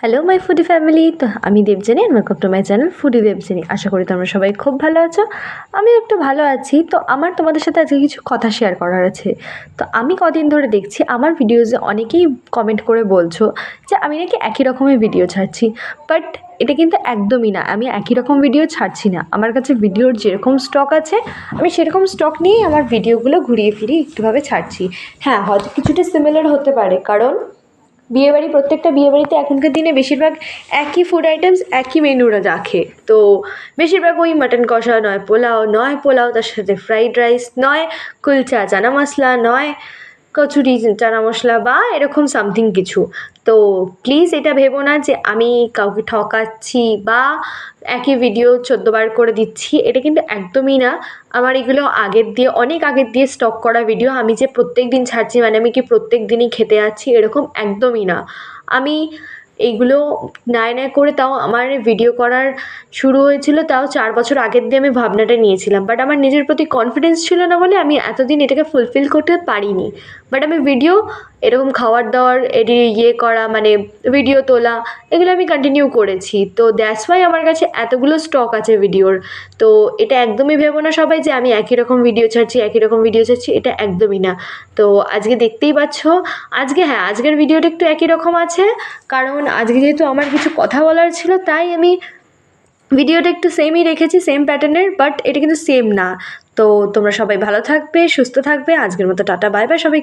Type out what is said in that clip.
Hello my foodie family. তো আমি Debjani, welcome to my channel foodie Debjani. আশা করি তোমরা সবাই খুব ভালো আছো, আমি একটু ভালো আছি। তো আমার তোমাদের সাথে আজকে কিছু কথা শেয়ার করার আছে। তো আমি কদিন ধরে দেখছি আমার ভিডিওসে অনেকেই কমেন্ট করে বলছো যে আমি নাকি একই রকমের ভিডিও ছাড়ছি, বাট এটা কিন্তু একদমই না। আমি একই রকম ভিডিও ছাড়ছি না। আমার কাছে ভিডিওর যেরকম স্টক আছে আমি সেরকম স্টক নিয়েই আমার ভিডিওগুলো ঘুরিয়ে ফিরিয়ে একটুভাবে ছাড়ছি। হ্যাঁ, হয়তো কিছুটা সিমিলার হতে পারে, কারণ বিয়েবাড়ি, প্রত্যেকটা বিয়েবাড়িতে এখনকার দিনে বেশিরভাগ একই ফুড আইটেমস, একই মেনুরা রাখে। তো বেশিরভাগ ওই মাটন কষা, নয় পোলাও তার সাথে ফ্রাইড রাইস, নয় কুলচা চানা মশলা, নয় কচুরি চানা মশলা বা এরকম সামথিং কিছু। তো প্লিজ এটা ভেবো না যে আমি কাউকে ঠকাচ্ছি বা একই ভিডিও 14বার করে দিচ্ছি, এটা কিন্তু একদমই না। আমার এগুলো অনেক আগের দিয়ে স্টক করা ভিডিও। আমি যে প্রত্যেক দিন ছাড়ছি মানে আমি কি প্রত্যেক দিনই খেতে যাচ্ছি এরকম একদমই না। আমি এইগুলো নাই করে, তাও আমার ভিডিও করার শুরু হয়েছিল তাও 4 বছর আগের দিয়ে আমি ভাবনাটা নিয়েছিলাম, বাট আমার নিজের প্রতি কনফিডেন্স ছিল না বলে আমি এতদিন এটাকে ফুলফিল করতে পারিনি। বাট আমি ভিডিও এরকম খাওয়ার দাওয়ার করা মানে ভিডিও তোলা, এগুলো আমি কন্টিনিউ করেছি। তো দ্যাটস ওয়াই আমার কাছে এতগুলো স্টক আছে ভিডিওর। তো এটা একদমই ভেবো না সবাই যে আমি একই রকম ভিডিও ছাড়ছি, এটা একদমই না। তো আজকে দেখতেই পাচ্ছ, আজকের ভিডিওটা একটু একই রকম আছে, কারণ আজকে যেহেতু আমার কিছু কথা বলার ছিল তাই আমি ভিডিওটা একটু সেমই রেখেছি, সেম প্যাটার্নের, বাট এটা কিন্তু সেম না। তো তোমরা সবাই ভালো থাকবে, সুস্থ থাকবে। আজকের মতো টাটা, বাই বাই সবাই।